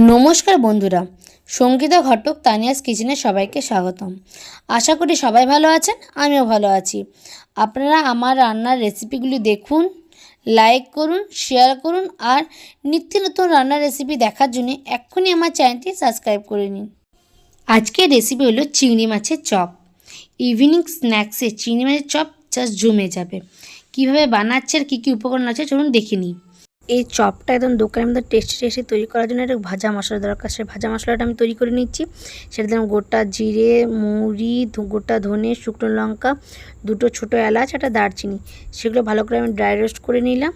নমস্কার বন্ধুরা, সঙ্গীতা ঘটক তানিয়াস কিচেনে সবাইকে স্বাগতম। আশা করি সবাই ভালো আছেন, আমিও ভালো আছি। আপনারা আমার রান্নার রেসিপিগুলি দেখুন, লাইক করুন, শেয়ার করুন আর নিত্য নতুন রান্নার রেসিপি দেখার জন্য এক্ষুনি আমার চ্যানেলটি সাবস্ক্রাইব করে নিন। আজকের রেসিপি হলো চিংড়ি মাছের চপ। ইভিনিং স্ন্যাক্সে চিংড়ি মাছের চপ জাস্ট জমে যাবে। কীভাবে বানাচ্ছে আর কী কী উপকরণ আছে চলুন দেখে নিই। এই চপটা একদম দোকানের মধ্যে টেস্টি তৈরি করার জন্য একটা ভাজা মশলা দরকার। সেই ভাজা মশলাটা আমি তৈরি করে নিচ্ছি। সেটা দিলাম গোটা জিরে, মৌরি, গোটা ধনে, শুকনো লঙ্কা, দুটো ছোটো এলাচ, একটা দারচিনি। সেগুলো ভালো করে আমি ড্রাই রোস্ট করে নিলাম।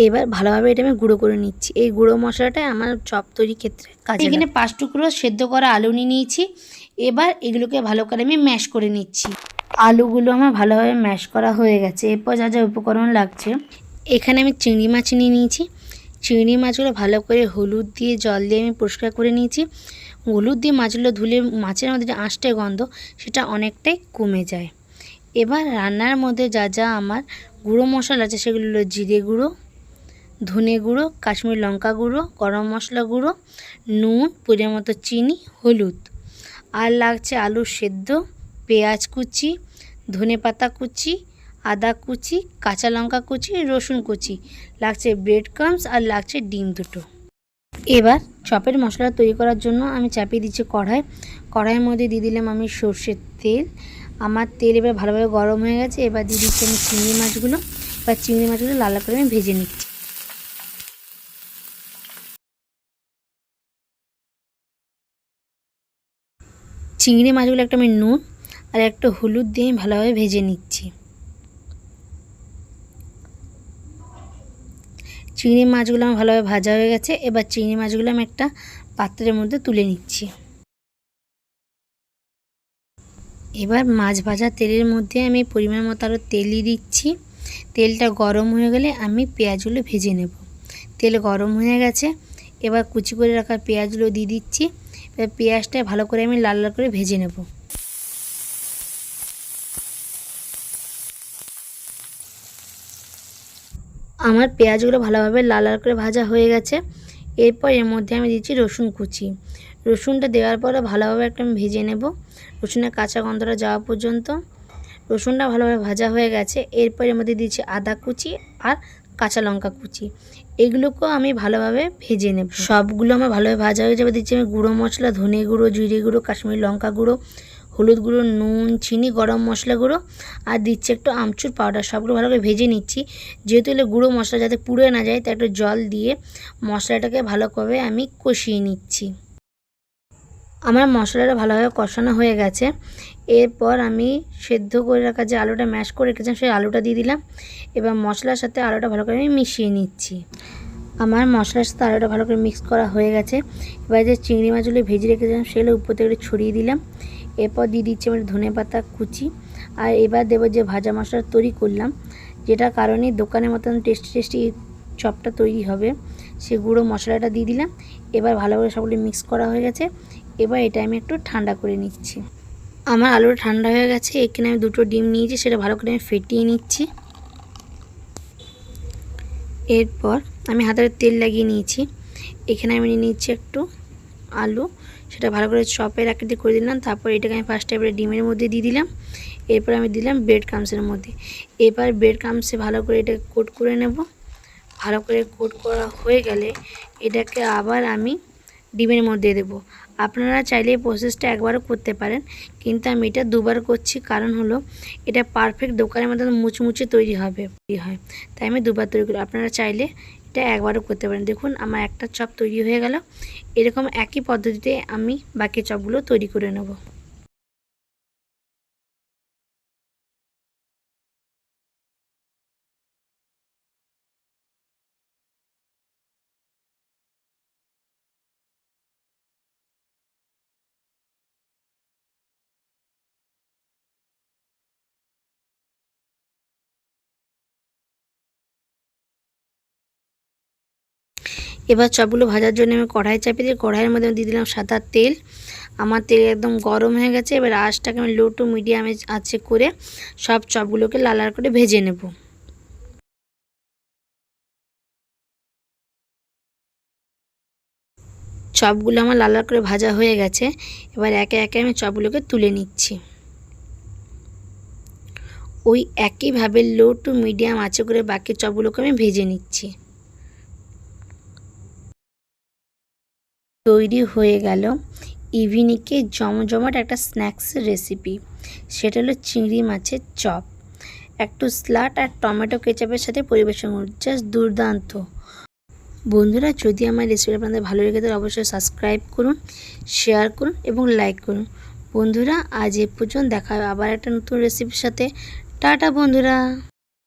এবার ভালোভাবে এটা আমি গুঁড়ো করে নিচ্ছি। এই গুঁড়ো মশলাটাই আমার চপ তৈরির ক্ষেত্রে কাজে লাগে। এখানে 5 টুকরো সেদ্ধ করা আলু নিয়ে নিয়েছি। এবার এগুলোকে ভালো করে আমি ম্যাশ করে নিচ্ছি। আলুগুলো আমার ভালোভাবে ম্যাশ করা হয়ে গেছে। এরপর যা যা উপকরণ লাগছে, এখানে আমি চিংড়ি মাছ নিয়ে নিয়েছি। চিংড়ি মাছগুলো ভালো করে হলুদ দিয়ে জল দিয়ে আমি পরিষ্কার করে নিয়েছি। হলুদ দিয়ে মাছগুলো ধুলে মাছের মধ্যে যে আঁশটে গন্ধ সেটা অনেকটাই কমে যায়। এবার রান্নার মধ্যে যা যা আমার গুঁড়ো মশলা আছে সেগুলো হলো জিরে গুঁড়ো, ধনে গুঁড়ো, কাশ্মীরি লঙ্কা গুঁড়ো, গরম মশলা গুঁড়ো, নুন, পরিমাণ মতো চিনি, হলুদ। আর লাগছে আলু সেদ্ধ, পেঁয়াজ কুচি, ধনেপাতা কুচি, আদা কুচি, কাঁচা লঙ্কা কুচি, রসুন কুচি, লাগছে ব্রেড ক্রাম্বস আর লাগছে ডিম দুটো। এবার চপের মশলা তৈরি করার জন্য আমি চাপিয়ে দিচ্ছি কড়াইয়ের মধ্যে দিয়ে দিলাম আমি সর্ষের তেল। আমার তেল এবার ভালোভাবে গরম হয়ে গেছে। এবার দিয়ে দিচ্ছি আমি চিংড়ি মাছগুলো। এবার চিংড়ি মাছগুলো লাল করে আমি ভেজে নিচ্ছি। চিংড়ি মাছগুলো একটা আমি নুন আর একটা হলুদ দিয়ে ভালোভাবে ভেজে নিচ্ছি। চিংড়ি মাছগুলো আমার ভালোভাবে ভাজা হয়ে গেছে। এবার চিংড়ি মাছগুলো আমি একটা পাত্রের মধ্যে তুলে নিচ্ছি। এবার মাছ ভাজা তেলের মধ্যে আমি পরিমাণ মতো আরও তেল দিচ্ছি। তেলটা গরম হয়ে গেলে আমি পেঁয়াজগুলো ভেজে নেব। তেল গরম হয়ে গেছে। এবার কুচি করে রাখা পেঁয়াজগুলো দিয়ে দিচ্ছি। এবার পেঁয়াজটা ভালো করে আমি লাল লাল করে ভেজে নেব। আমার পেঁয়াজগুলো ভালোভাবে লাল লাল করে ভাজা হয়ে গেছে। এরপর এর মধ্যে আমি দিচ্ছি রসুন কুচি। রসুনটা দেওয়ার পরে ভালোভাবে একটা আমি ভেজে নেব, রসুনের কাঁচা গন্ধটা যাওয়া পর্যন্ত। রসুনটা ভালোভাবে ভাজা হয়ে গেছে। এরপর এর মধ্যে দিচ্ছি আদা কুচি আর কাঁচা লঙ্কা কুচি। এগুলোকেও আমি ভালোভাবে ভেজে নেব। সবগুলো আমার ভালোভাবে ভাজা হয়ে যাবে। দিচ্ছি আমি গুঁড়ো মশলা, ধনে গুঁড়ো, জিরে গুঁড়ো, কাশ্মীরি লঙ্কা গুঁড়ো, হলুদ গুঁড়ো, নুন, চিনি, গরম মশলা গুঁড়ো আর দিচ্ছি একটু আমচুর পাউডার। সবগুলো ভালো করে ভেজে নিচ্ছি। যেহেতু এলে গুঁড়ো মশলা যাতে পুড়ে না যায় তাই একটু জল দিয়ে মশলাটাকে ভালোভাবে আমি কষিয়ে নিচ্ছি। আমার মশলাটা ভালোভাবে কষানো হয়ে গেছে। এরপর আমি সেদ্ধ করে রাখা যে আলুটা ম্যাশ করে রেখেছিলাম সেই আলুটা দিয়ে দিলাম। এবার মশলার সাথে আলুটা ভালো করে আমি মিশিয়ে নিচ্ছি। আমার মশলার সাথে আলুটা ভালো করে মিক্স করা হয়ে গেছে। এবার যে চিংড়ি মাছগুলো ভেজে রেখেছিলাম সেগুলো উপর থেকে একটু ছড়িয়ে দিলাম। এরপর দিয়ে দিচ্ছি আমি ধনেপাতা কুচি। আর এবার দেবো যে ভাজা মশলা তৈরি করলাম, যেটার কারণে দোকানের মতন টেস্টি চপটা তৈরি হবে, সে গুঁড়ো মশলাটা দিয়ে দিলাম। এবার ভালো করে সবগুলো মিক্স করা হয়ে গেছে। এবার এটা আমি একটু ঠান্ডা করে নিচ্ছি। আমার আলুটা ঠান্ডা হয়ে গেছে। এখানে আমি দুটো ডিম নিয়েছি, সেটা ভালো করে আমি ফেটিয়ে নিচ্ছি। এরপর আমি হাতে তেল লাগিয়ে নিয়েছি। এখানে আমি নিয়ে নিচ্ছি একটু আলু, সেটা ভালো করে চপের আকৃতি করে দিলাম। তারপর এটাকে আমি ফার্স্টে এবারে ডিমের মধ্যে দিয়ে দিলাম। এরপর আমি দিলাম ব্রেড ক্রাম্বসের মধ্যে। এবার ব্রেড ক্রাম্বসে ভালো করে এটাকে কোট করে নেব। ভালো করে কোট করা হয়ে গেলে এটাকে আবার আমি ডিমের মধ্যে দেবো। আপনারা চাইলে এই প্রসেসটা একবারও করতে পারেন, কিন্তু আমি এটা দুবার করছি। কারণ হলো এটা পারফেক্ট দোকানের মধ্যে মুচমুচে তৈরি হয়, তাই আমি দুবার তৈরি করি। আপনারা চাইলে এটা একবারও করতে পারেন। দেখুন আমার একটা চপ তৈরি হয়ে গেল। এরকম একই পদ্ধতিতে আমি বাকি চপগুলো তৈরি করে নেব। এবার চপগুলো ভাজার জন্য আমি কড়াই চাপিয়ে দিয়ে কড়াইয়ের মধ্যে দিয়ে দিলাম সাদা তেল। আমার তেল একদম গরম হয়ে গেছে। এবার আঁচটাকে আমি লো টু মিডিয়ামে আঁচে করে সব চপগুলোকে লাল লাল করে ভেজে নেব। চপগুলো আমার লাল লাল করে ভাজা হয়ে গেছে। এবার একে একে আমি চপগুলোকে তুলে নিচ্ছি। ওই একইভাবে লো টু মিডিয়াম আঁচে করে বাকি চপগুলোকে আমি ভেজে নিচ্ছি। তৈরি হয়ে গেল ইভিনিংয়ে জমজমাট একটা স্ন্যাক্সের রেসিপি। সেটা হলো চিংড়ি মাছের চপ। একটু স্যালাড আর টমেটো কেচাপের সাথে পরিবেশন করুন, জাস্ট দুর্দান্ত। বন্ধুরা, যদি আমার রেসিপি আপনাদের ভালো লেগে থাকে অবশ্যই সাবস্ক্রাইব করুন, শেয়ার করুন এবং লাইক করুন। বন্ধুরা, আজ এ পর্যন্ত, দেখা হবে আবার একটা নতুন রেসিপির সাথে। টাটা বন্ধুরা।